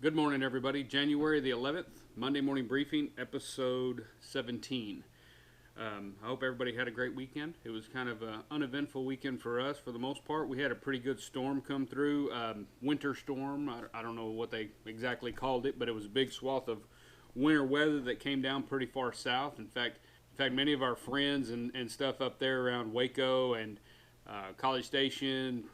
Good morning, everybody. January the 11th, Monday Morning Briefing, episode 17. I hope everybody had a great weekend. It was kind of an uneventful weekend for us for the most part. We had a pretty good storm come through, winter storm. I don't know what they exactly called it, but it was a big swath of winter weather that came down pretty far south. In fact, many of our friends and stuff up there around Waco and College Station,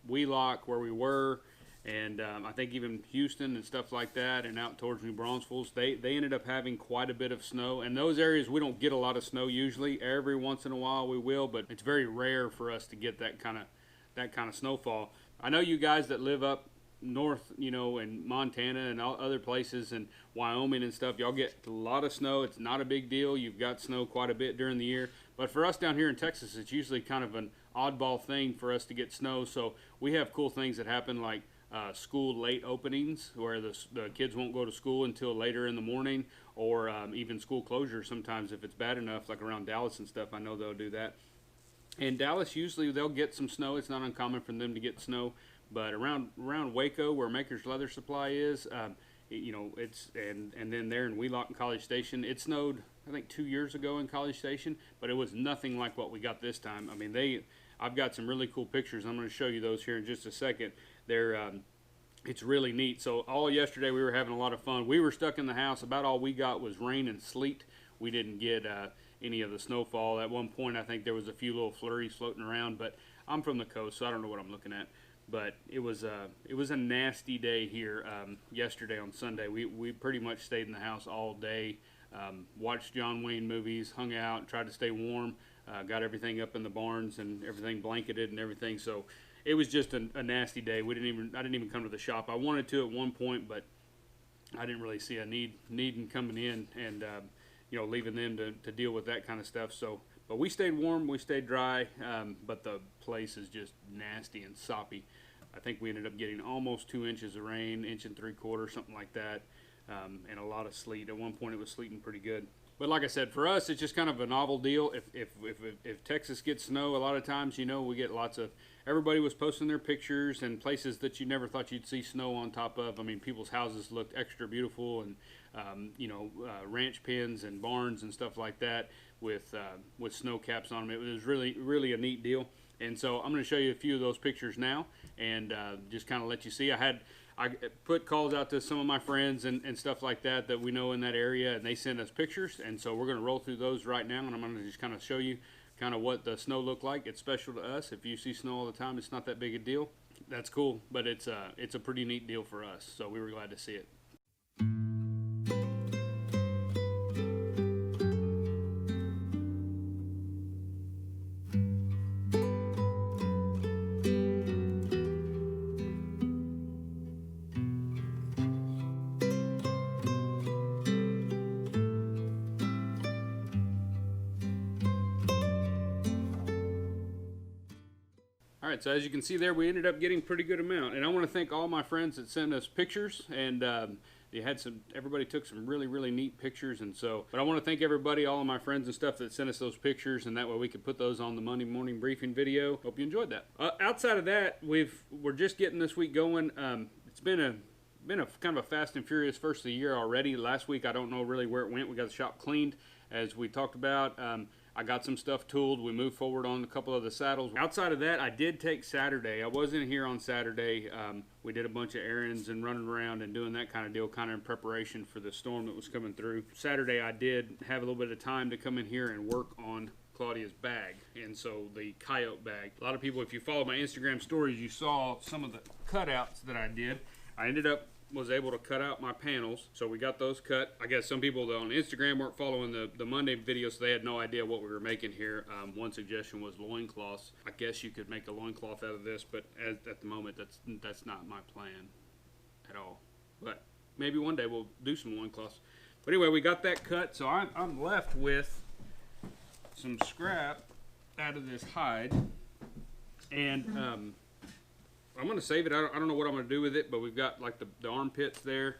Wheelock, where we were, and I think even Houston and stuff like that, and out towards New Braunfels, they ended up having quite a bit of snow. And those areas, we don't get a lot of snow usually. Every once in a while we will, but it's very rare for us to get that kind of snowfall. I know you guys that live up north, in Montana and all other places, and Wyoming and stuff, y'all get a lot of snow. It's not a big deal. You've got snow quite a bit during the year. But for us down here in Texas, it's usually kind of an oddball thing for us to get snow. So we have cool things that happen, like school late openings, where the kids won't go to school until later in the morning, or even school closure sometimes if it's bad enough, like around Dallas and stuff. I know they'll do that. In Dallas, usually they'll get some snow. It's not uncommon for them to get snow. But around Waco, where Maker's Leather Supply is, it's and then there in Wheelock and College Station, it snowed I think 2 years ago in College Station, but it was nothing like what we got this time. I mean, I've got some really cool pictures. I'm going to show you those here in just a second. It's really neat. So all yesterday we were having a lot of fun. We were stuck in the house. About all we got was rain and sleet. We didn't get any of the snowfall. At one point I think there was a few little flurries floating around, but I'm from the coast, so I don't know what I'm looking at. But it was a nasty day here yesterday on Sunday. We pretty much stayed in the house all day, watched John Wayne movies, hung out, tried to stay warm, got everything up in the barns and everything blanketed and everything. So it was just a nasty day. I didn't even come to the shop. I wanted to at one point, but I didn't really see a need in coming in and leaving them to deal with that kind of stuff. So, but we stayed warm, we stayed dry, but the place is just nasty and soppy. I think we ended up getting almost 2 inches of rain, 1.75 inches, something like that, and a lot of sleet. At one point it was sleeting pretty good. But like I said, for us, it's just kind of a novel deal. If Texas gets snow, a lot of times, we get lots of, everybody was posting their pictures and places that you never thought you'd see snow on top of. I mean, people's houses looked extra beautiful, and ranch pens and barns and stuff like that with snow caps on them. It was really, really a neat deal. And so I'm going to show you a few of those pictures now, and just kind of let you see. I put calls out to some of my friends and stuff like that we know in that area, and they sent us pictures. And so we're going to roll through those right now, and I'm going to just kind of show you kind of what the snow looked like. It's special to us. If you see snow all the time, it's not that big a deal. That's cool, but it's a pretty neat deal for us. So we were glad to see it. All right, so as you can see there, we ended up getting a pretty good amount. And I want to thank all my friends that sent us pictures, and everybody took some really, really neat pictures. But I want to thank everybody, all of my friends and stuff that sent us those pictures, and that way we could put those on the Monday morning briefing video. Hope you enjoyed that. Outside of that, we're just getting this week going. It's been a kind of a fast and furious first of the year already. Last week, I don't know really where it went. We got the shop cleaned, as we talked about. I got some stuff tooled. We moved forward on a couple of the saddles. Outside of that, I did take Saturday. I wasn't here on Saturday. We did a bunch of errands and running around and doing that kind of deal, kind of in preparation for the storm that was coming through. Saturday, I did have a little bit of time to come in here and work on Claudia's bag, and so the Coyote bag. A lot of people, if you follow my Instagram stories, you saw some of the cutouts that I did. I was able to cut out my panels, so we got those cut. I guess some people on Instagram weren't following the Monday video, so they had no idea what we were making here. One suggestion was loincloths. I guess you could make a loincloth out of this, but at the moment that's not my plan at all. But maybe one day we'll do some loincloths. But anyway, we got that cut, so I'm left with some scrap out of this hide, and I'm going to save it. I don't know what I'm going to do with it, but we've got like the armpits there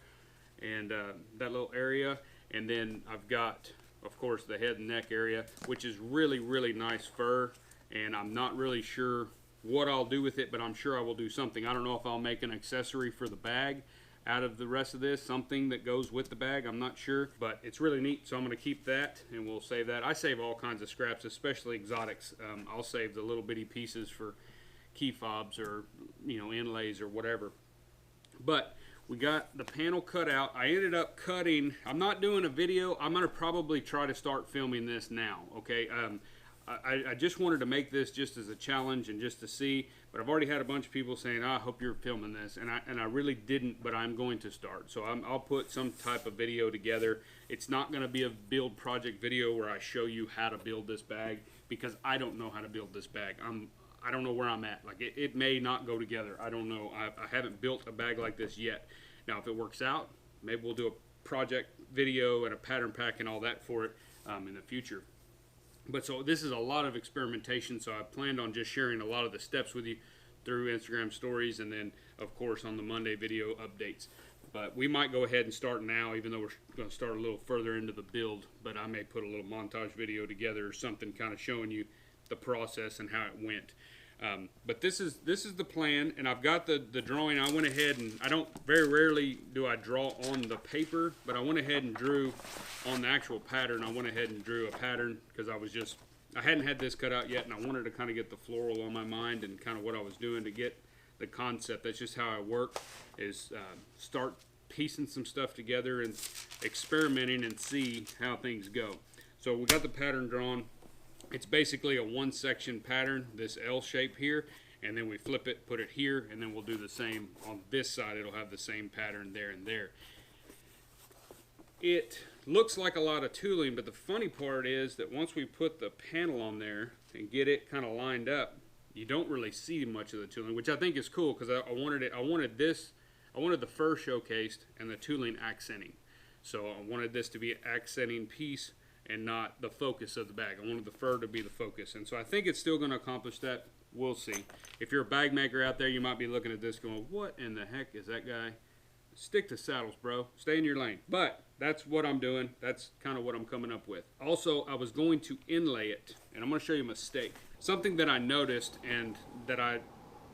and that little area. And then I've got, of course, the head and neck area, which is really, really nice fur. And I'm not really sure what I'll do with it, but I'm sure I will do something. I don't know if I'll make an accessory for the bag. out of the rest of this, something that goes with the bag. I'm not sure, but it's really neat, so I'm going to keep that, and we'll save that. I save all kinds of scraps, especially exotics. I'll save the little bitty pieces for key fobs or, you know, inlays or whatever. But we got the panel cut out. I ended up cutting, I'm not doing a video. I'm going to probably try to start filming this now, okay? I just wanted to make this just as a challenge and just to see, but I've already had a bunch of people saying, I hope you're filming this, and I really didn't, but I'm going to start. So I'll put some type of video together. It's not going to be a build project video where I show you how to build this bag, because I don't know how to build this bag. I don't know where I'm at. Like, it may not go together. I don't know. I haven't built a bag like this yet. Now, if it works out, maybe we'll do a project video and a pattern pack and all that for it in the future. But so this is a lot of experimentation, so I planned on just sharing a lot of the steps with you through Instagram stories, and then of course on the Monday video updates. But we might go ahead and start now, even though we're going to start a little further into the build, but I may put a little montage video together or something kind of showing you the process and how it went. But this is the plan, and I've got the drawing. I went ahead and very rarely do I draw on the paper, but I went ahead and drew on the actual pattern. I went ahead and drew a pattern because I hadn't had this cut out yet, and I wanted to kind of get the floral on my mind and kind of what I was doing to get the concept. That's just how I work, is start piecing some stuff together and experimenting and see how things go. So we got the pattern drawn. It's basically a one section pattern, this L shape here, and then we flip it, put it here, and then we'll do the same on this side. It'll have the same pattern there and there. It looks like a lot of tooling, but the funny part is that once we put the panel on there and get it kind of lined up, you don't really see much of the tooling, which I think is cool, because I wanted the fur showcased and the tooling accenting. So I wanted this to be an accenting piece and not the focus of the bag. I wanted the fur to be the focus, and so I think it's still going to accomplish that. We'll see. If you're a bag maker out there, you might be looking at this going, what in the heck is that guy? Stick to saddles, bro. Stay in your lane. But that's what I'm doing. That's kind of what I'm coming up with. Also, I was going to inlay it, and I'm going to show you a mistake. Something that I noticed and that I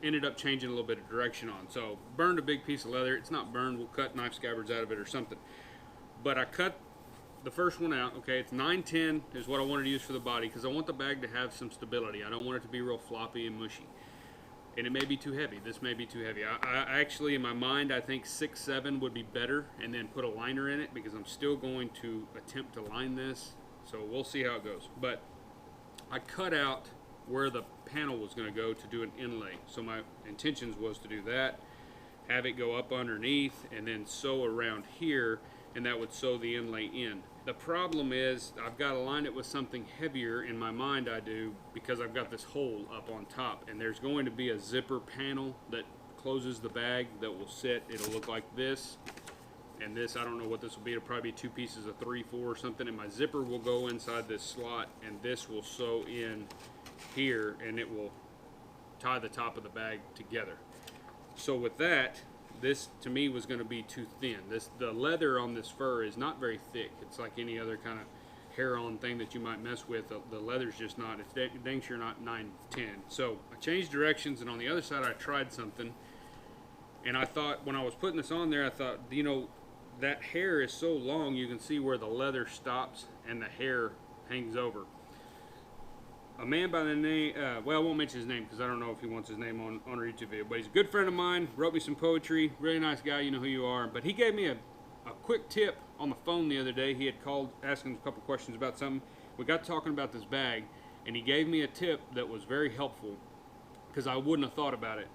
ended up changing a little bit of direction on. So burned a big piece of leather. It's not burned. We'll cut knife scabbards out of it or something. But I cut the first one out. Okay, it's 9/10 is what I wanted to use for the body, because I want the bag to have some stability. I don't want it to be real floppy and mushy, and it may be too heavy. This may be too heavy. I actually, in my mind, I think 6/7 would be better, and then put a liner in it, because I'm still going to attempt to line this, so we'll see how it goes. But I cut out where the panel was going to go to do an inlay, so my intentions was to do that, have it go up underneath, and then sew around here, and that would sew the inlay in. The problem is I've got to line it with something heavier. In my mind I do, because I've got this hole up on top, and there's going to be a zipper panel that closes the bag that will sit. It'll look like this, and this, I don't know what this will be. It'll probably be 2 pieces of 3/4 or something, and my zipper will go inside this slot, and this will sew in here, and it will tie the top of the bag together. So with that, this to me was going to be too thin. The leather on this fur is not very thick. It's like any other kind of hair-on thing that you might mess with. The leather's just not. It's dang sure not 9/10. So I changed directions, and on the other side I tried something, and I thought when I was putting this on there, I thought, you know, that hair is so long, you can see where the leather stops and the hair hangs over. A man by the name, well, I won't mention his name because I don't know if he wants his name on our YouTube video, but he's a good friend of mine, wrote me some poetry, really nice guy, you know who you are. But he gave me a quick tip on the phone the other day. He had called asking a couple questions about something. We got talking about this bag, and he gave me a tip that was very helpful, because I wouldn't have thought about it.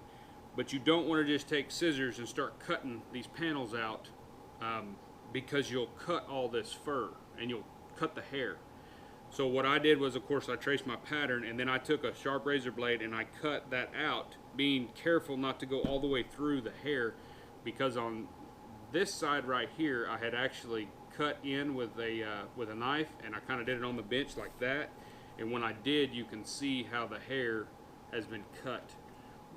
But you don't want to just take scissors and start cutting these panels out, because you'll cut all this fur and you'll cut the hair. So what I did was, of course, I traced my pattern, and then I took a sharp razor blade and I cut that out, being careful not to go all the way through the hair, because on this side right here I had actually cut in with a knife, and I kind of did it on the bench like that, and when I did, you can see how the hair has been cut,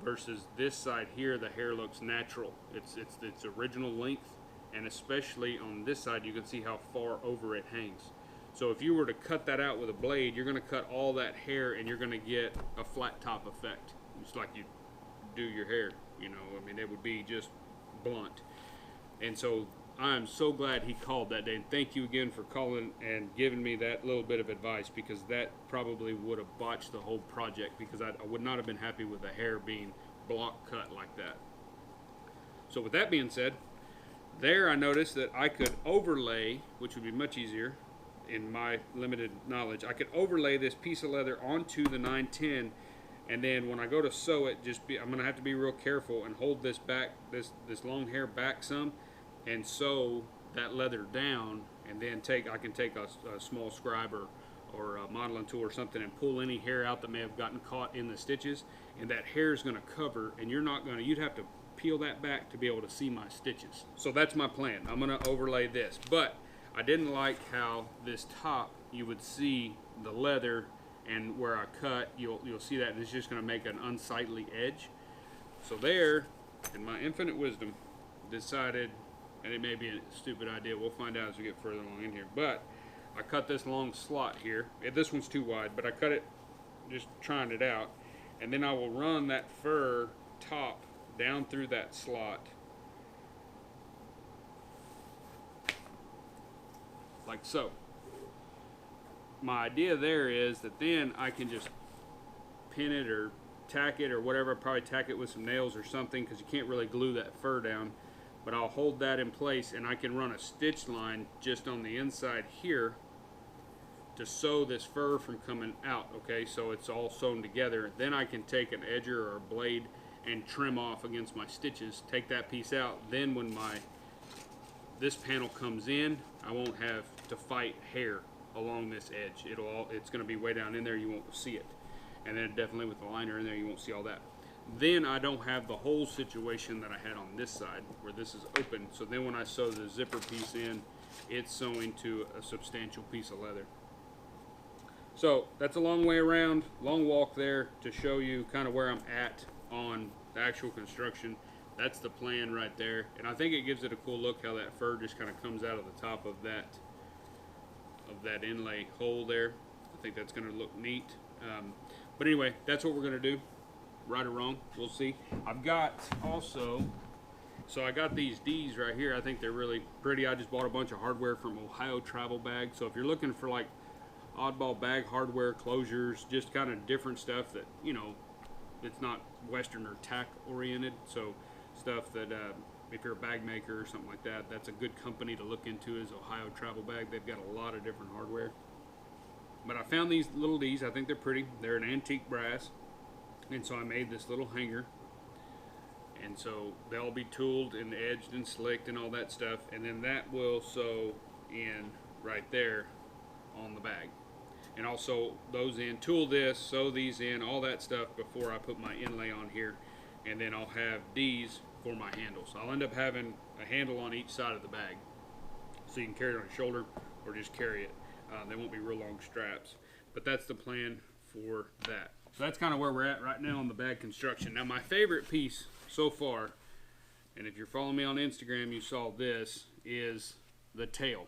versus this side here the hair looks natural. It's its original length, and especially on this side you can see how far over it hangs. So if you were to cut that out with a blade, you're going to cut all that hair, and you're going to get a flat top effect. It's like you do your hair, you know. I mean, it would be just blunt. And so I'm so glad he called that day. And thank you again for calling and giving me that little bit of advice, because that probably would have botched the whole project, because I would not have been happy with the hair being block cut like that. So with that being said, there I noticed that I could overlay, which would be much easier in my limited knowledge. I could overlay this piece of leather onto the 910, and then when I go to sew it, I'm going to have to be real careful and hold this back, this long hair back some, and sew that leather down, and then I can take a small scribe or a modeling tool or something and pull any hair out that may have gotten caught in the stitches, and that hair is going to cover, and you'd have to peel that back to be able to see my stitches. So that's my plan. I'm going to overlay this, but I didn't like how this top, you would see the leather, and where I cut, you'll see that, and it's just going to make an unsightly edge. So there, in my infinite wisdom, decided, and it may be a stupid idea, we'll find out as we get further along in here, but I cut this long slot here. This one's too wide, but I cut it just trying it out, and then I will run that fur top down through that slot like so. My idea there is that then I can just pin it or tack it or whatever. I'll probably tack it with some nails or something, because you can't really glue that fur down, but I'll hold that in place, and I can run a stitch line just on the inside here to sew this fur from coming out. Okay, so it's all sewn together. Then I can take an edger or a blade and trim off against my stitches, take that piece out. Then when this panel comes in, I won't have to fight hair along this edge. It's going to be way down in there, you won't see it. And then definitely with the liner in there, you won't see all that. Then I don't have the whole situation that I had on this side where this is open. So then when I sew the zipper piece in, it's sewing to a substantial piece of leather. So that's a long way around, long walk there to show you kind of where I'm at on the actual construction. That's the plan right there, and I think it gives it a cool look how that fur just kind of comes out of the top of that inlay hole there. I think that's going to look neat. But anyway, that's what we're going to do. Right or wrong, we'll see. I've got also, so I got these D's right here. I think they're really pretty. I just bought a bunch of hardware from Ohio Travel Bag. So if you're looking for like oddball bag hardware, closures, just kind of different stuff that, you know, it's not Western or tack oriented. So stuff that if you're a bag maker or something like that, that's a good company to look into, is Ohio Travel Bag. They've got a lot of different hardware. But I found these little D's. I think they're pretty. They're an antique brass. And so I made this little hanger. And so they'll be tooled and edged and slicked and all that stuff. And then that will sew in right there on the bag. And I'll sew those in, tool this, sew these in, all that stuff before I put my inlay on here. And then I'll have D's for my handles. I'll end up having a handle on each side of the bag, so you can carry it on your shoulder or just carry it. They won't be real long straps, but that's the plan for that. So that's kind of where we're at right now on the bag construction. Now my favorite piece so far, and if you're following me on Instagram, you saw this, is the tail.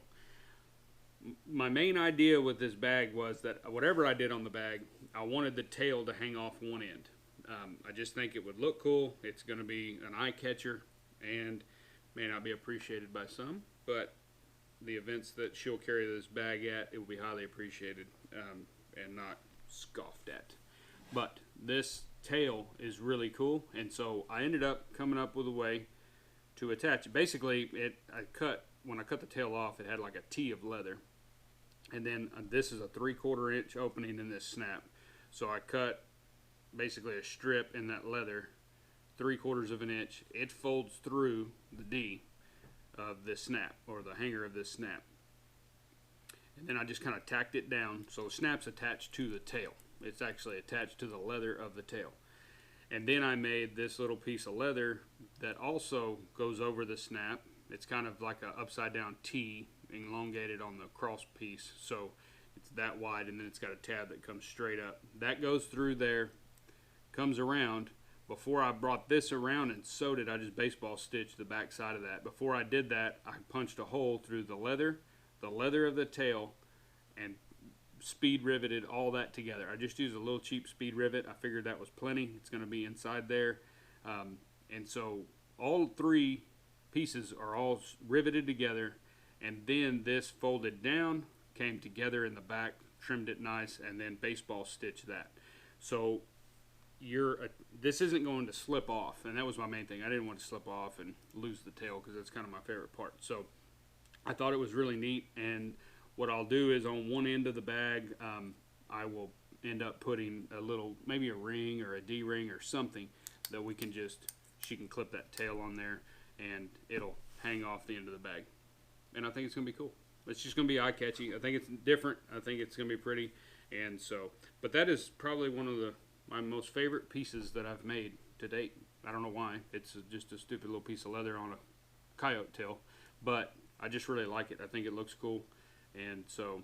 My main idea with this bag was that whatever I did on the bag, I wanted the tail to hang off one end. I just think it would look cool. It's going to be an eye catcher and may not be appreciated by some, but the events that she'll carry this bag at, it will be highly appreciated and not scoffed at. But this tail is really cool, and so I ended up coming up with a way to attach it. Basically, when I cut the tail off, it had like a T of leather, and then this is a 3/4 inch opening in this snap. So I cut basically a strip in that leather, 3/4 of an inch. It folds through the D of this snap, or the hanger of this snap, and then I just kind of tacked it down so the snap's attached to the tail. It's actually attached to the leather of the tail. And then I made this little piece of leather that also goes over the snap. It's kind of like a upside down T, elongated on the cross piece, so it's that wide, and then it's got a tab that comes straight up. That goes through there, comes around. Before I brought this around and sewed it, I just baseball stitched the back side of that. Before I did that, I punched a hole through the leather of the tail, and speed riveted all that together. I just used a little cheap speed rivet. I figured that was plenty. It's going to be inside there. And so all three pieces are all riveted together, and then this folded down, came together in the back, trimmed it nice, and then baseball stitched that. So this isn't going to slip off, and that was my main thing. I didn't want to slip off and lose the tail, because that's kind of my favorite part. So I thought it was really neat, and what I'll do is on one end of the bag, I will end up putting a little, maybe a ring or a D-ring or something that we can she can clip that tail on there, and it'll hang off the end of the bag. And I think it's going to be cool. It's just going to be eye-catchy. I think it's different. I think it's going to be pretty. And so, but that is probably one of my most favorite pieces that I've made to date. I don't know why. It's just a stupid little piece of leather on a coyote tail, but I just really like it. I think it looks cool, and so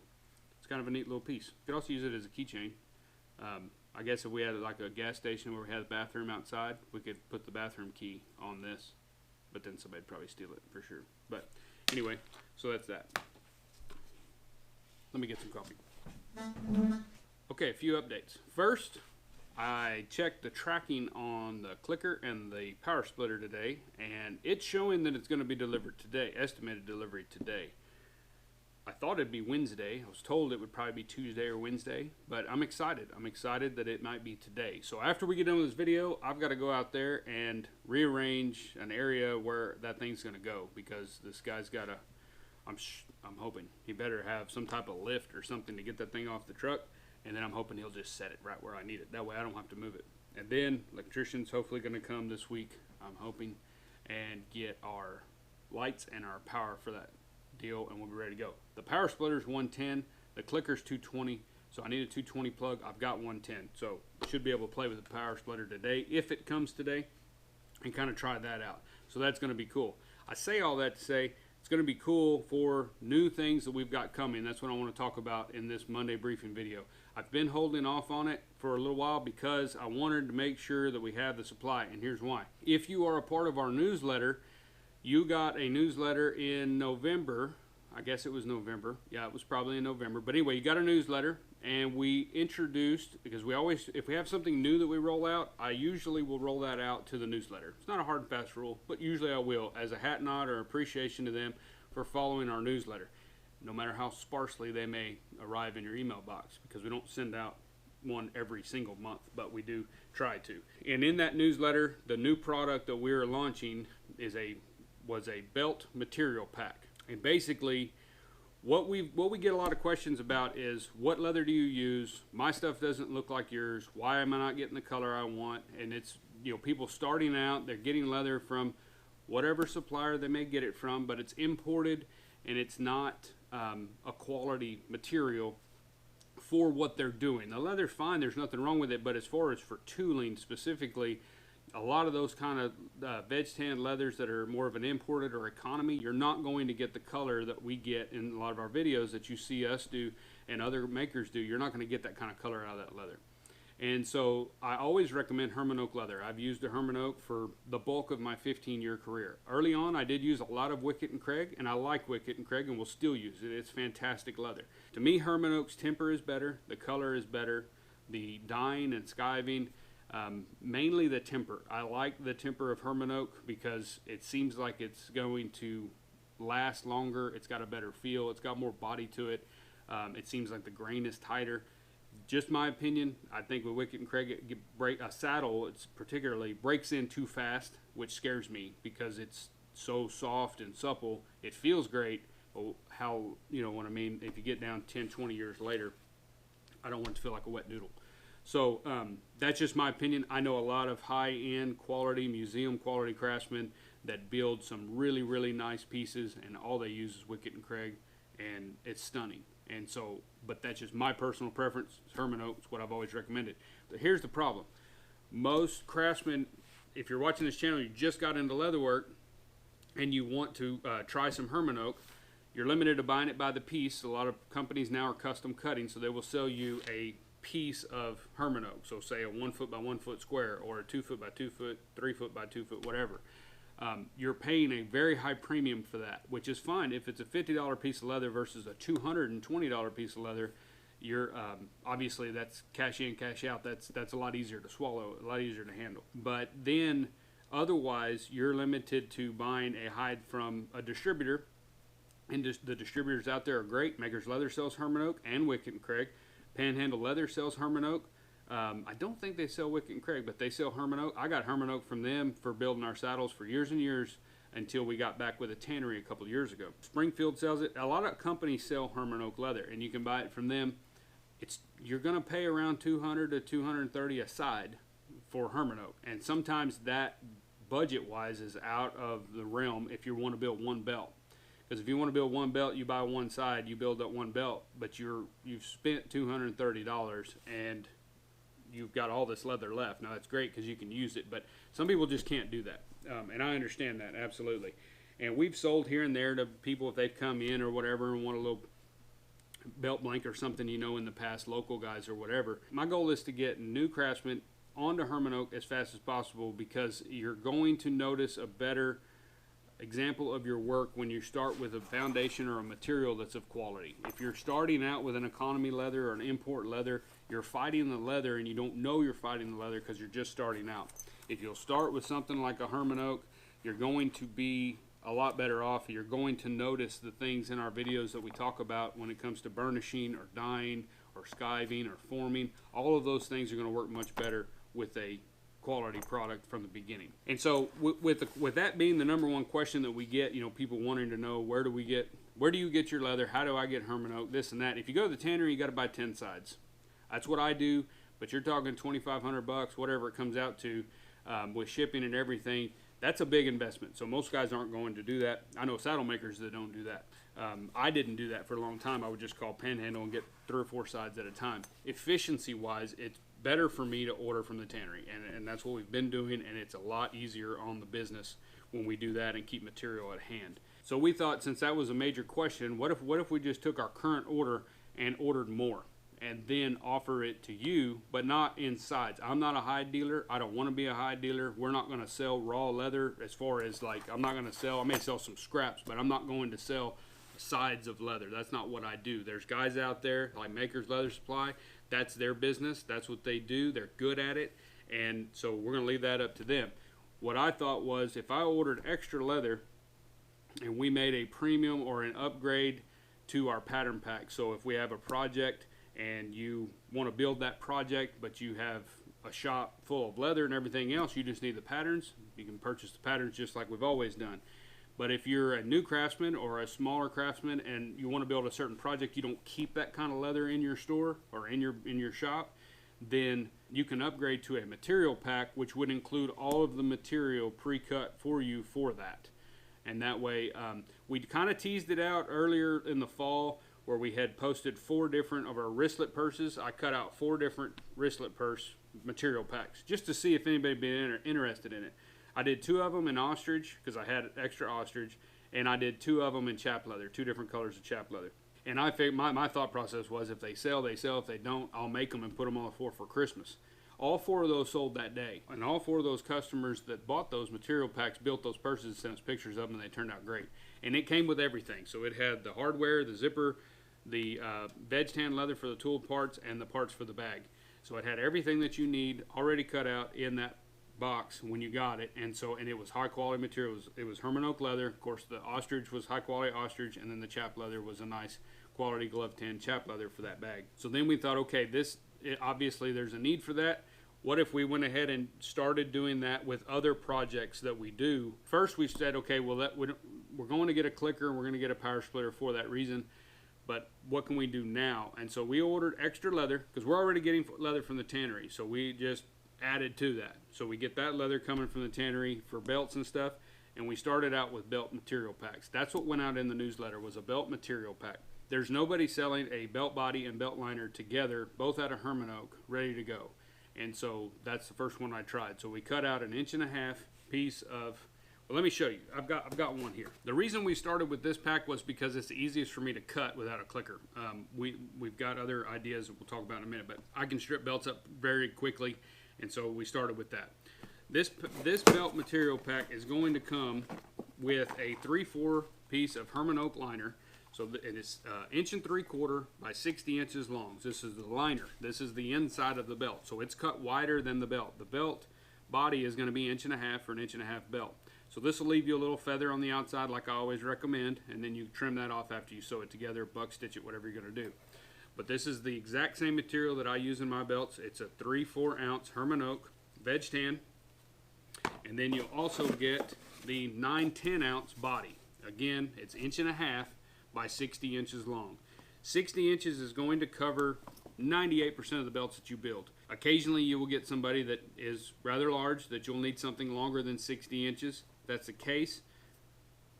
it's kind of a neat little piece. You could also use it as a keychain. I guess if we had like a gas station where we had a bathroom outside, we could put the bathroom key on this, but then somebody'd probably steal it for sure. But anyway, so that's that. Let me get some coffee. Okay, a few updates. First, I checked the tracking on the clicker and the power splitter today, and it's showing that it's going to be delivered today, estimated delivery today. I thought it'd be Wednesday. I was told it would probably be Tuesday or Wednesday, but I'm excited. I'm excited that it might be today. So after we get done with this video, I've got to go out there and rearrange an area where that thing's going to go, because this guy's got to, I'm hoping he better have some type of lift or something to get that thing off the truck, and then I'm hoping he'll just set it right where I need it. That way I don't have to move it. And then electrician's hopefully going to come this week, I'm hoping, and get our lights and our power for that deal, and we'll be ready to go. The power splitter's 110, the clicker's 220, so I need a 220 plug. I've got 110, so should be able to play with the power splitter today if it comes today, and kind of try that out. So that's going to be cool. I say all that to say it's going to be cool for new things that we've got coming. That's what I want to talk about in this Monday briefing video. I've been holding off on it for a little while because I wanted to make sure that we have the supply, and here's why. If you are a part of our newsletter, you got a newsletter in November. I guess it was November. Yeah, it was probably in November. But anyway, you got a newsletter, and we introduced, because we always, if we have something new that we roll out, I usually will roll that out to the newsletter. It's not a hard and fast rule, but usually I will, as a hat nod or appreciation to them for following our newsletter, no matter how sparsely they may arrive in your email box, because we don't send out one every single month, but we do try to. And in that newsletter, the new product that we're launching was a belt material pack. And basically what we get a lot of questions about is, what leather do you use? My stuff doesn't look like yours. Why am I not getting the color I want? And it's, you know, people starting out, they're getting leather from whatever supplier they may get it from, but it's imported, and it's not a quality material for what they're doing. The leather's fine, there's nothing wrong with it, but as far as for tooling specifically, a lot of those kind of veg tan leathers that are more of an imported or economy, you're not going to get the color that we get in a lot of our videos that you see us do and other makers do. You're not going to get that kind of color out of that leather. And so I always recommend Herman Oak leather. I've used a Herman Oak for the bulk of my 15-year career. Early on, I did use a lot of Wickett and Craig, and I like Wickett and Craig and will still use it. It's fantastic leather. To me, Herman Oak's temper is better, the color is better, the dyeing and skiving, mainly the temper. I like the temper of Herman Oak because it seems like it's going to last longer. It's got a better feel. It's got more body to it. It seems like the grain is tighter. Just my opinion. I think with Wickett and Craig, a saddle, it's particularly breaks in too fast, which scares me because it's so soft and supple. It feels great. But how, you know what I mean? If you get down 10, 20 years later, I don't want it to feel like a wet noodle. So that's just my opinion. I know a lot of high-end quality, museum quality craftsmen that build some really, really nice pieces, and all they use is Wickett and Craig, and it's stunning. And so, but that's just my personal preference. Herman Oak is what I've always recommended. But here's the problem. Most craftsmen, if you're watching this channel, you just got into leatherwork, and you want to try some Herman Oak, you're limited to buying it by the piece. A lot of companies now are custom cutting, so they will sell you a piece of Herman Oak. So say a 1 foot by 1 foot square, or a 2 foot by 2 foot, 3 foot by 2 foot, whatever. You're paying a very high premium for that, which is fine. If it's a $50 piece of leather versus a $220 piece of leather, you're obviously that's cash in, cash out. That's a lot easier to swallow, a lot easier to handle. But then Otherwise, you're limited to buying a hide from a distributor. And the distributors out there are great. Maker's Leather sells Herman Oak and Wickett and Craig. Panhandle Leather sells Herman Oak. I don't think they sell Wickett and Craig, but they sell Herman Oak. I got Herman Oak from them for building our saddles for years and years until we got back with a tannery a couple of years ago. Springfield sells it. A lot of companies sell Herman Oak leather, and you can buy it from them. You're going to pay around $200 to $230 a side for Herman Oak, and sometimes that budget-wise is out of the realm if you want to build one belt. Because if you want to build one belt, you buy one side, you build that one belt, but you've spent $230 and you've got all this leather left. Now that's great because you can use it, but some people just can't do that, and I understand that absolutely. And we've sold here and there to people if they've come in or whatever and want a little belt blank or something, you know, in the past, local guys or whatever. My goal is to get new craftsmen onto Herman Oak as fast as possible because you're going to notice a better example of your work when you start with a foundation or a material that's of quality. If you're starting out with an economy leather or an import leather, you're fighting the leather and you don't know you're fighting the leather because you're just starting out. If you'll start with something like a Herman Oak, you're going to be a lot better off. You're going to notice the things in our videos that we talk about when it comes to burnishing or dyeing or skiving or forming. All of those things are going to work much better with a quality product from the beginning. And so with that being the number one question that we get, you know, people wanting to know where do you get your leather, how do I get Herman Oak, this and that. If you go to the tannery, you got to buy 10 sides. That's what I do, but you're talking $2,500, whatever it comes out to, with shipping and everything. That's a big investment, so most guys aren't going to do that. I know saddle makers that don't do that. I didn't do that for a long time. I would just call Panhandle and get 3 or 4 sides at a time. Efficiency wise, it's better for me to order from the tannery, and that's what we've been doing, and it's a lot easier on the business when we do that and keep material at hand. So we thought, since that was a major question, what if we just took our current order and ordered more and then offer it to you, but not in sides. I'm not a hide dealer. I don't want to be a hide dealer. We're not going to sell raw leather as far as like, I may sell some scraps, but I'm not going to sell sides of leather. That's not what I do. There's guys out there like Maker's Leather Supply. That's their business. That's what they do. They're good at it. And so we're going to leave that up to them. What I thought was if I ordered extra leather and we made a premium or an upgrade to our pattern pack. So if we have a project and you want to build that project, but you have a shop full of leather and everything else, you just need the patterns. You can purchase the patterns just like we've always done. But if you're a new craftsman or a smaller craftsman and you want to build a certain project, you don't keep that kind of leather in your store or in your shop, then you can upgrade to a material pack, which would include all of the material pre-cut for you for that. And that way, we kind of teased it out earlier in the fall where we had posted 4 different of our wristlet purses. I cut out 4 different wristlet purse material packs just to see if anybody would be interested in it. I did 2 of them in ostrich because I had extra ostrich, and I did 2 of them in chap leather, 2 different colors of chap leather. And I think my thought process was if they sell, they sell. If they don't, I'll make them and put them on the floor for Christmas. All 4 of those sold that day, and all 4 of those customers that bought those material packs built those purses and sent us pictures of them, and they turned out great. And it came with everything. So it had the hardware, the zipper, the veg tan leather for the tool parts, and the parts for the bag. So it had everything that you need already cut out in that box when you got it, and it was high quality material. It was Herman Oak leather. Of course, the ostrich was high quality ostrich, and then the chap leather was a nice quality glove tan chap leather for that bag. So then we thought, okay, obviously there's a need for that. What if we went ahead and started doing that with other projects that we do? First, we said, okay, well, we're going to get a clicker and we're going to get a power splitter for that reason. But what can we do now? And so we ordered extra leather because we're already getting leather from the tannery. So we just added to that. So we get that leather coming from the tannery for belts and stuff. And we started out with belt material packs. That's what went out in the newsletter, was a belt material pack. There's nobody selling a belt body and belt liner together, both out of Herman Oak, ready to go. And so that's the first one I tried. So we cut out an 1.5 inch piece of, well, let me show you. I've got one here. The reason we started with this pack was because it's the easiest for me to cut without a clicker. We've got other ideas that we'll talk about in a minute, but I can strip belts up very quickly, and so we started with that. This belt material pack is going to come with a 3/4 piece of Herman Oak liner. So it is 1.75 inches by 60 inches long. This is the liner. This is the inside of the belt. So it's cut wider than the belt. The belt body is going to be 1.5" or 1.5" belt. So this will leave you a little feather on the outside like I always recommend, and then you trim that off after you sew it together, buck stitch it, whatever you're going to do. But this is the exact same material that I use in my belts. It's a 3/4 ounce Herman Oak veg tan, and then you'll also get the 9/10 ounce body. Again, it's 1.5" by 60 inches long. 60 inches is going to cover 98% of the belts that you build. Occasionally you will get somebody that is rather large that you'll need something longer than 60 inches. If that's the case,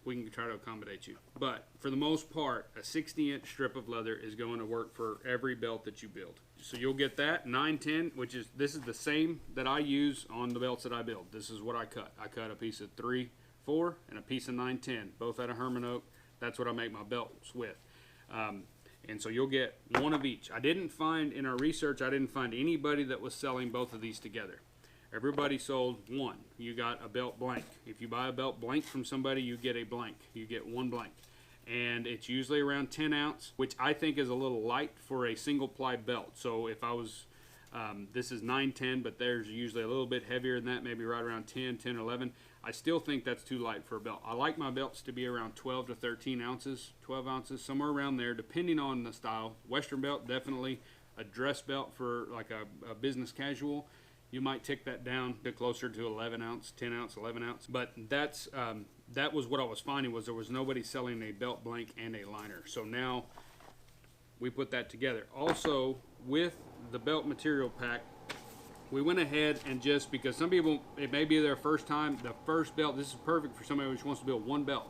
we can try to accommodate you. But for the most part, a 60-inch strip of leather is going to work for every belt that you build. So you'll get that 9/10, which is, this is the same that I use on the belts that I build. This is what I cut. I cut a piece of 3/4 and a piece of 9/10, both out of Herman Oak. That's what I make my belts with. And so you'll get one of each. I didn't find, in our research, I didn't find anybody that was selling both of these together. Everybody sold one. You got a belt blank. If you buy a belt blank from somebody, you get a blank. You get one blank. And it's usually around 10 ounce, which I think is a little light for a single ply belt. So if I was, this is 9/10, but there's usually a little bit heavier than that, maybe right around 10, 11. I still think that's too light for a belt. I like my belts to be around 12 to 13 ounces, 12 ounces, somewhere around there, depending on the style. Western belt, definitely. A dress belt for like a business casual, you might tick that down to closer to 11 ounce, 10 ounce, 11 ounce. But that's that was what I was finding, was there was nobody selling a belt blank and a liner. So now we put that together. Also, with the belt material pack, we went ahead and, just because some people, it may be their first time, the first belt, this is perfect for somebody who just wants to build one belt.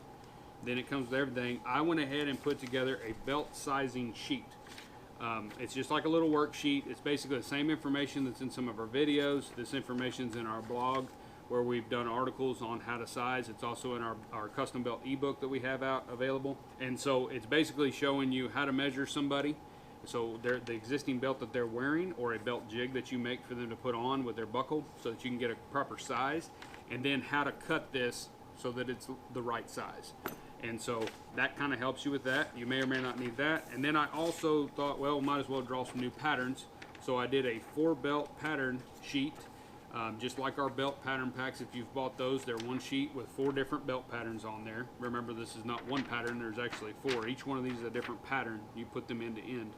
Then it comes with everything. I went ahead and put together a belt sizing sheet. It's just like a little worksheet. It's basically the same information that's in some of our videos. This information's in our blog where we've done articles on how to size. It's also in our custom belt ebook that we have out available. And so it's basically showing you how to measure somebody. So the existing belt that they're wearing, or a belt jig that you make for them to put on with their buckle, so that you can get a proper size, and then how to cut this so that it's the right size. And so that kind of helps you with that. You may or may not need that. And then I also thought, well, might as well draw some new patterns. So I did a 4 belt pattern sheet, just like our belt pattern packs. If you've bought those, they're one sheet with 4 different belt patterns on there. Remember, this is not one pattern, there's actually 4. Each one of these is a different pattern. You put them end to end.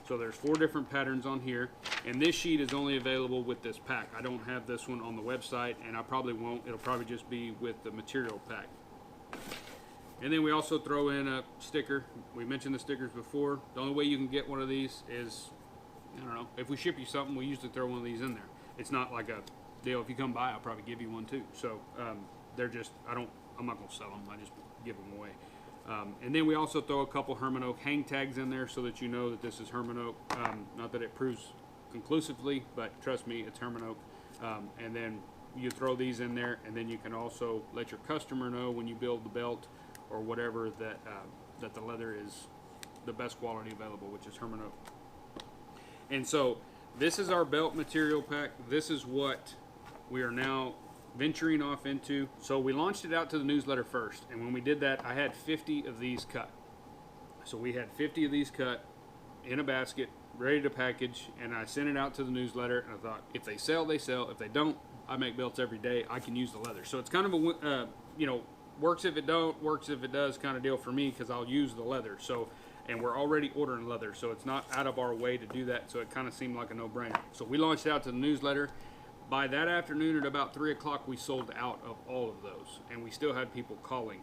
So there's 4 different patterns on here, and this sheet is only available with this pack. I don't have this one on the website, and I probably won't. It'll probably just be with the material pack. And then we also throw in a sticker. We mentioned the stickers before. The only way you can get one of these is, I don't know, if we ship you something, we usually throw one of these in there. It's not like a deal. If you come by, I'll probably give you one too. So they're just, I'm not gonna sell them. I just give them away. And then we also throw a couple Herman Oak hang tags in there so that you know that this is Herman Oak. Not that it proves conclusively, but trust me, it's Herman Oak. And then you throw these in there, and then you can also let your customer know when you build the belt or whatever that that the leather is the best quality available, which is Herman Oak. And so this is our belt material pack. This is what we are now venturing off into. So we launched it out to the newsletter first, and when we did that, I had 50 of these cut. So we had 50 of these cut in a basket, ready to package, and I sent it out to the newsletter, and I thought, if they sell, they sell. If they don't, I make belts every day. I can use the leather. So it's kind of a, you know, works if it don't, works if it does kind of deal for me, because I'll use the leather. So, and we're already ordering leather, so it's not out of our way to do that, so it kind of seemed like a no-brainer. So we launched out to the newsletter. By that afternoon at about 3 o'clock, we sold out of all of those, and we still had people calling.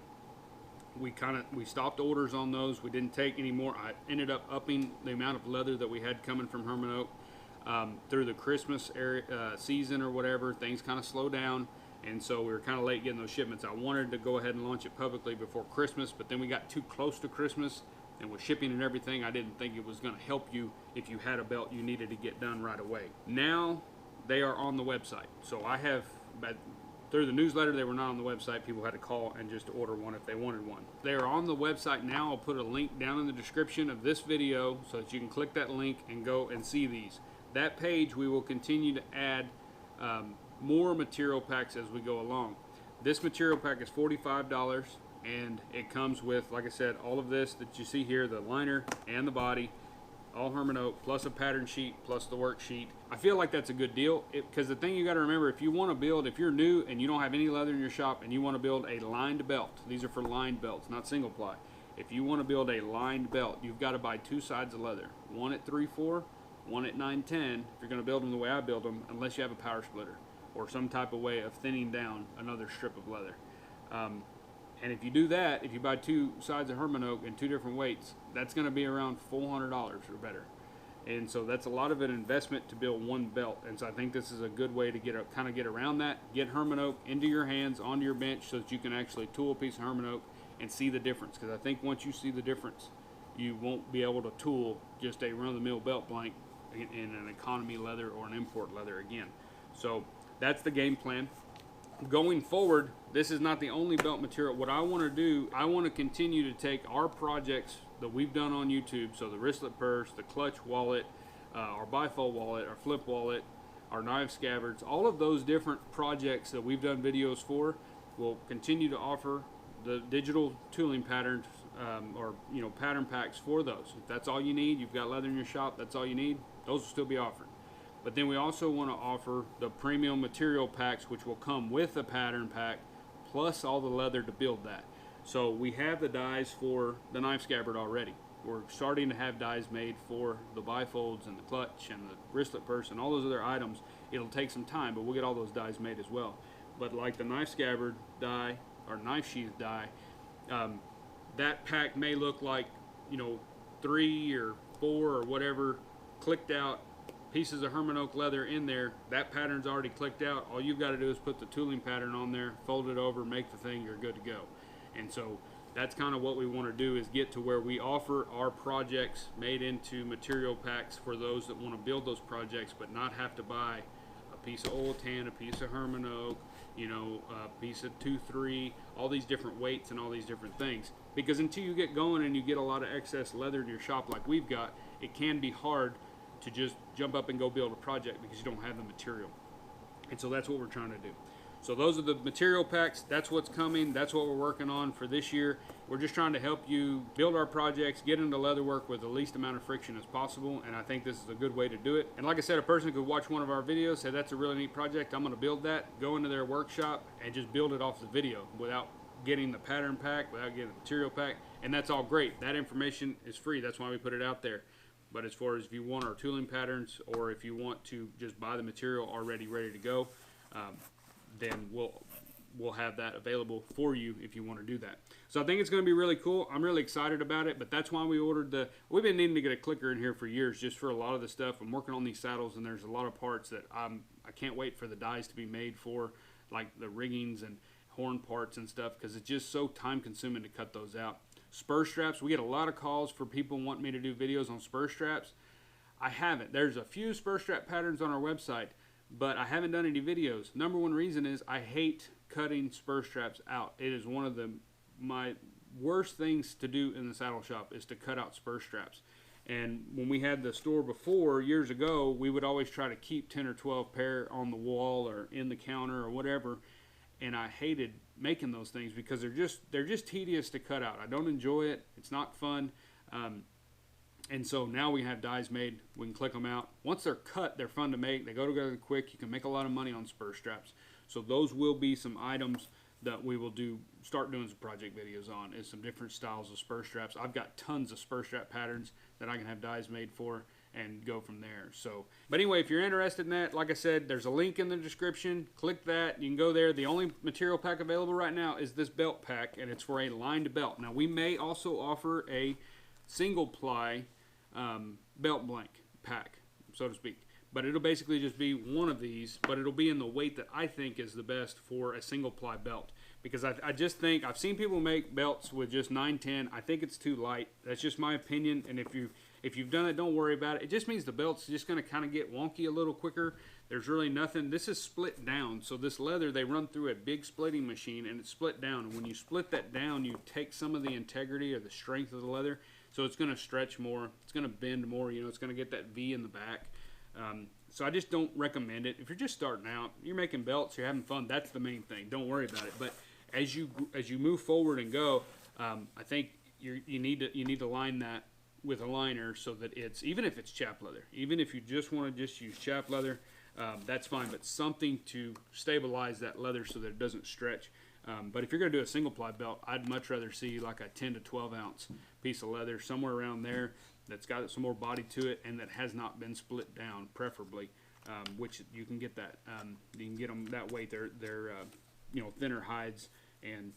We stopped orders on those. We didn't take any more. I ended up upping the amount of leather that we had coming from Herman Oak. Through the Christmas season or whatever, things kind of slowed down, and so we were kind of late getting those shipments. I wanted to go ahead and launch it publicly before Christmas, but then we got too close to Christmas, and with shipping and everything, I didn't think it was going to help you if you had a belt you needed to get done right away. Now they are on the website. So I have, through the newsletter, they were not on the website. People had to call and just order one if they wanted one. They are on the website now. I'll put a link down in the description of this video so that you can click that link and go and see these. That page, we will continue to add more material packs as we go along. This material pack is $45, and it comes with, like I said, all of this that you see here, the liner and the body. all Herman oak, plus a pattern sheet, plus the worksheet. I feel like that's a good deal, because the thing you got to remember, if you want to build, if you're new and you don't have any leather in your shop and you want to build a lined belt, these are for lined belts, not single ply. If you want to build a lined belt, you've got to buy 2 sides of leather, one at 3/4, one at 9/10. If you're going to build them the way I build them, unless you have a power splitter or some type of way of thinning down another strip of leather. And if you do that, if you buy 2 sides of Herman oak and 2 different weights, that's going to be around $400 or better. And so that's a lot of an investment to build one belt. And so I think this is a good way to kind of get around that. Get Herman oak into your hands, onto your bench, so that you can actually tool a piece of Herman oak and see the difference. Because I think once you see the difference, you won't be able to tool just a run-of-the-mill belt blank in an economy leather or an import leather again. So that's the game plan. Going forward, this is not the only belt material. What I want to do, I want to continue to take our projects that we've done on YouTube, so the wristlet purse, the clutch wallet, our bifold wallet, our flip wallet, our knife scabbards, all of those different projects that we've done videos for, we'll continue to offer the digital tooling patterns, or pattern packs for those. If that's all you need, you've got leather in your shop, that's all you need, those will still be offered. But then we also want to offer the premium material packs, which will come with a pattern pack, plus all the leather to build that. So we have the dies for the knife scabbard already. We're starting to have dies made for the bifolds and the clutch and the wristlet purse and all those other items. It'll take some time, but we'll get all those dies made as well. But like the knife scabbard die or knife sheath die, that pack may look like 3 or 4 or whatever clicked out pieces of Herman oak leather in there. That pattern's already clicked out. All you've got to do is put the tooling pattern on there, fold it over, make the thing, you're good to go. And so that's kind of what we want to do, is get to where we offer our projects made into material packs for those that want to build those projects, but not have to buy a piece of oil tan, a piece of Herman oak, a piece of 2-3, all these different weights and all these different things. Because until you get going and you get a lot of excess leather in your shop like we've got, it can be hard to just jump up and go build a project because you don't have the material. And so that's what we're trying to do. So those are the material packs. That's what's coming. That's what we're working on for this year. We're just trying to help you build our projects, get into leatherwork with the least amount of friction as possible, and I think this is a good way to do it. And like I said, a person could watch one of our videos, say that's a really neat project, I'm going to build that, go into their workshop and just build it off the video without getting the pattern pack, without getting the material pack, and that's all great. That information is free. That's why we put it out there. But as far as if you want our tooling patterns, or if you want to just buy the material already ready to go, then we'll have that available for you if you want to do that. So I think it's going to be really cool. I'm really excited about it, but that's why we ordered we've been needing to get a clicker in here for years just for a lot of the stuff. I'm working on these saddles, and there's a lot of parts that I can't wait for the dies to be made for, like the riggings and horn parts and stuff, because it's just so time consuming to cut those out. Spur straps, we get a lot of calls for people wanting me to do videos on spur straps. I haven't. There's a few spur strap patterns on our website, but I haven't done any videos. Number one reason is I hate cutting spur straps out. It is one of my worst things to do in the saddle shop, is to cut out spur straps. And when we had the store before, years ago, we would always try to keep 10 or 12 pair on the wall or in the counter or whatever. And I hated making those things because they're just tedious to cut out. I don't enjoy it. It's not fun. And so now we have dies made. We can click them out. Once they're cut, they're fun to make. They go together quick. You can make a lot of money on spur straps. So those will be some items that we will start doing some project videos on, is some different styles of spur straps. I've got tons of spur strap patterns that I can have dies made for and go from there. So, but anyway, if you're interested in that, like I said, there's a link in the description. Click that. You can go there. The only material pack available right now is this belt pack, and it's for a lined belt. Now, we may also offer a single ply belt blank pack, so to speak. But it'll basically just be one of these, but it'll be in the weight that I think is the best for a single ply belt. Because I just think, I've seen people make belts with just 9/10. I think it's too light. That's just my opinion. And if you've done it, don't worry about it. It just means the belt's just going to kind of get wonky a little quicker. There's really nothing. This is split down. So this leather, they run through a big splitting machine, and it's split down. And when you split that down, you take some of the integrity or the strength of the leather. So it's going to stretch more. It's going to bend more. It's going to get that V in the back. So I just don't recommend it. If you're just starting out, you're making belts, you're having fun, that's the main thing. Don't worry about it. But as you move forward and go, I think you need to line with a liner so that it's, even if it's chapped leather, even if you just want to just use chapped leather, that's fine, but something to stabilize that leather so that it doesn't stretch. But if you're going to do a single ply belt, I'd much rather see like a 10 to 12 ounce piece of leather, somewhere around there, that's got some more body to it and that has not been split down, preferably, which you can get that. You can get them that way. They're you know, thinner hides, and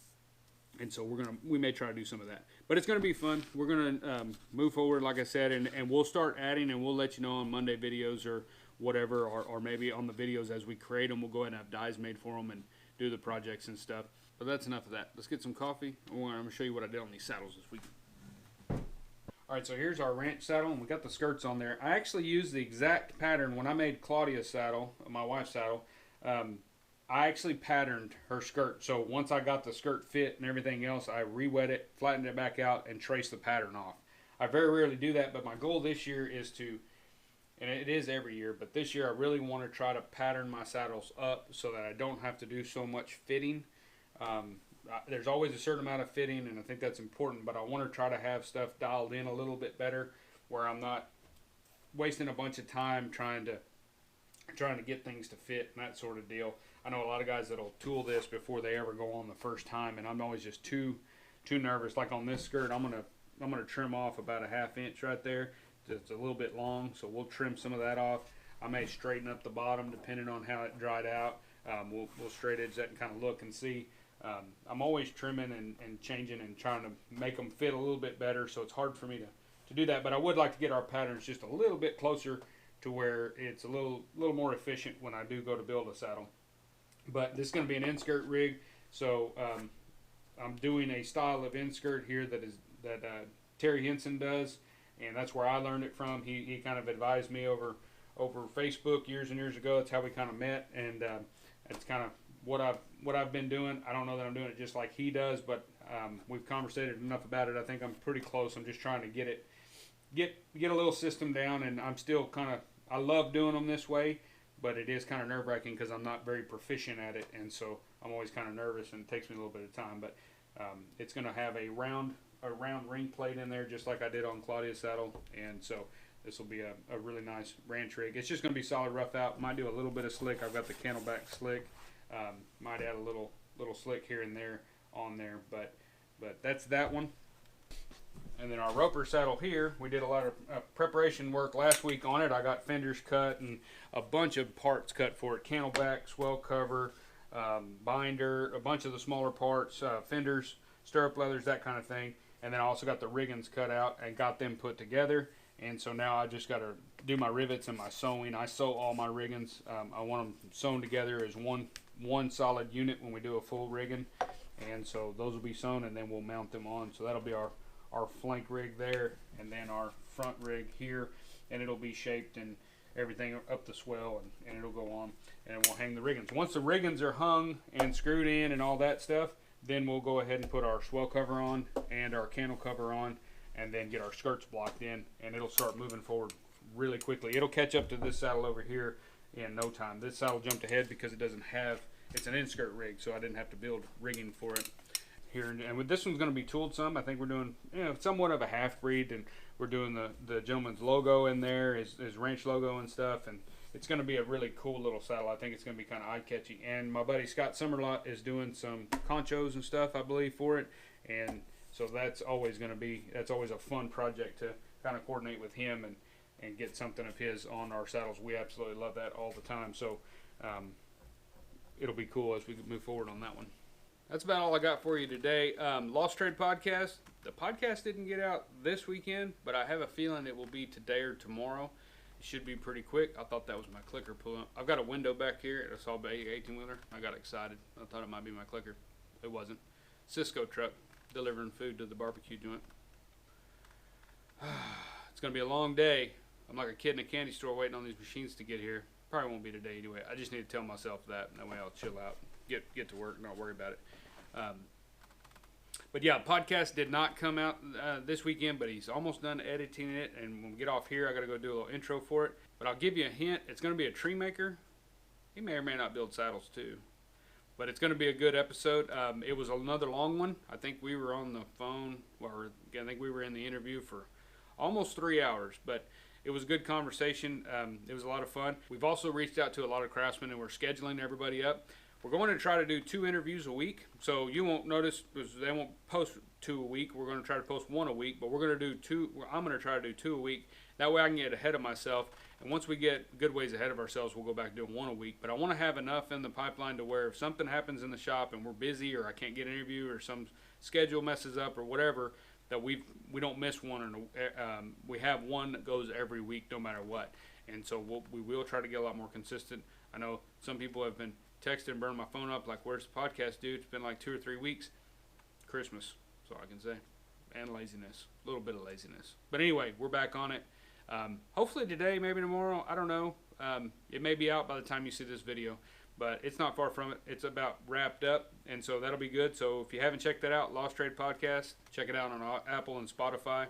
so we may try to do some of that. But it's going to be fun. We're going to move forward, like I said, and we'll start adding, and we'll let you know on Monday videos or whatever, or maybe on the videos as we create them. We'll go ahead and have dies made for them and do the projects and stuff. But that's enough of that. Let's get some coffee. I'm going to show you what I did on these saddles this week. All right, so here's our ranch saddle, and we got the skirts on there. I actually used the exact pattern when I made Claudia's saddle, my wife's saddle. I actually patterned her skirt. So once I got the skirt fit and everything else, I re-wet it, flattened it back out, and traced the pattern off. I very rarely do that, but my goal this year is to, and it is every year, but this year I really want to try to pattern my saddles up so that I don't have to do so much fitting. There's always a certain amount of fitting, and I think that's important, but I want to try to have stuff dialed in a little bit better where I'm not wasting a bunch of time trying to get things to fit and that sort of deal. I know a lot of guys that'll tool this before they ever go on the first time, and I'm always just too nervous. Like on this skirt, I'm gonna trim off about a ½ inch right there. It's a little bit long, so we'll trim some of that off. I may straighten up the bottom depending on how it dried out. We'll straight edge that and kind of look and see. I'm always trimming and changing and trying to make them fit a little bit better, so it's hard for me to do that. But I would like to get our patterns just a little bit closer to where it's a little more efficient when I do go to build a saddle. But this is going to be an inskirt rig, so I'm doing a style of inskirt here that Terry Henson does, and that's where I learned it from. He kind of advised me over Facebook years and years ago. That's how we kind of met, and it's kind of what I've been doing. I don't know that I'm doing it just like he does, but we've conversated enough about it. I think I'm pretty close. I'm just trying to get a little system down, and I'm still I love doing them this way, but it is kind of nerve-wracking because I'm not very proficient at it, and so I'm always kind of nervous, and it takes me a little bit of time. But it's going to have a round ring plate in there, just like I did on Claudia's saddle, and so this will be a really nice ranch rig. It's just going to be solid rough out. Might do a little bit of slick. I've got the Camelback slick. Might add a little slick here and there on there, but that's that one. And then our roper saddle here, we did a lot of preparation work last week on it. I got fenders cut and a bunch of parts cut for it. Camelback, swell cover, binder, a bunch of the smaller parts, fenders, stirrup leathers, that kind of thing. And then I also got the riggings cut out and got them put together. And so now I just got to do my rivets and my sewing. I sew all my riggings. I want them sewn together as one solid unit when we do a full rigging. And so those will be sewn, and then we'll mount them on. So that'll be our flank rig there, and then our front rig here, and it'll be shaped and everything up the swell, and it'll go on, and we'll hang the riggings. Once the riggings are hung and screwed in and all that stuff, then we'll go ahead and put our swell cover on and our cantle cover on, and then get our skirts blocked in, and it'll start moving forward really quickly. It'll catch up to this saddle over here in no time. This saddle jumped ahead because it's an inskirt rig, so I didn't have to build rigging for it here. And with this one's going to be tooled some. I think we're doing somewhat of a half breed, and we're doing the gentleman's logo in there, his ranch logo and stuff, and it's going to be a really cool little saddle. I think it's going to be kind of eye-catchy. And my buddy Scott Summerlot is doing some conchos and stuff, I believe, for it, and so that's always a fun project to kind of coordinate with him and get something of his on our saddles. We absolutely love that all the time, so it'll be cool as we move forward on that one. That's about all I got for you today. Lost Trade Podcast. The podcast didn't get out this weekend, but I have a feeling it will be today or tomorrow. It should be pretty quick. I thought that was my clicker pulling up. I've got a window back here. It's all 18-wheeler. I got excited. I thought it might be my clicker. It wasn't. Cisco truck delivering food to the barbecue joint. It's going to be a long day. I'm like a kid in a candy store waiting on these machines to get here. Probably won't be today anyway. I just need to tell myself that, and that way I'll chill out, get to work, not worry about it. But yeah, podcast did not come out this weekend, but he's almost done editing it, and when we get off here, I got to go do a little intro for it. But I'll give you a hint. It's going to be a tree maker. He may or may not build saddles too, but it's going to be a good episode. It was another long one. I think we were on the phone, or I think we were in the interview for almost 3 hours, but it was a good conversation. It was a lot of fun. We've also reached out to a lot of craftsmen, and we're scheduling everybody up. We're going to try to do 2 interviews a week, so you won't notice because they won't post 2 a week. We're going to try to post 1 a week, but we're going to do 2. I'm going to try to do 2 a week. That way I can get ahead of myself, and once we get good ways ahead of ourselves, we'll go back doing 1 a week. But I want to have enough in the pipeline to where if something happens in the shop and we're busy, or I can't get an interview, or some schedule messes up, or whatever, that we don't miss one, and we have one that goes every week no matter what. And so we will try to get a lot more consistent. I know some people have been texting and burning my phone up like, where's the podcast, dude? It's been like 2 or 3 weeks. Christmas, that's all I can say. And laziness, a little bit of laziness. But anyway, we're back on it. Hopefully today, maybe tomorrow, I don't know. It may be out by the time you see this video, but it's not far from it. It's about wrapped up, and so that'll be good. So if you haven't checked that out, Lost Trade Podcast, check it out on Apple and Spotify.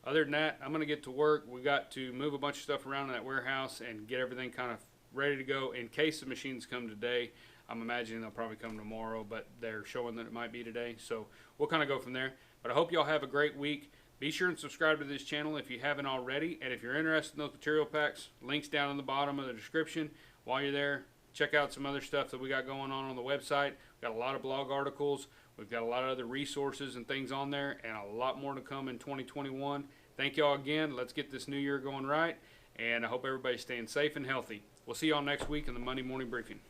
Other than that, I'm going to get to work. We got to move a bunch of stuff around in that warehouse and get everything kind of ready to go in case the machines come today. I'm imagining they'll probably come tomorrow, but they're showing that it might be today. So we'll kind of go from there. But I hope y'all have a great week. Be sure and subscribe to this channel if you haven't already. And if you're interested in those material packs, links down in the bottom of the description. While you're there, check out some other stuff that we got going on the website. We've got a lot of blog articles. We've got a lot of other resources and things on there, and a lot more to come in 2021. Thank y'all again. Let's get this new year going right. And I hope everybody's staying safe and healthy. We'll see y'all next week in the Monday morning briefing.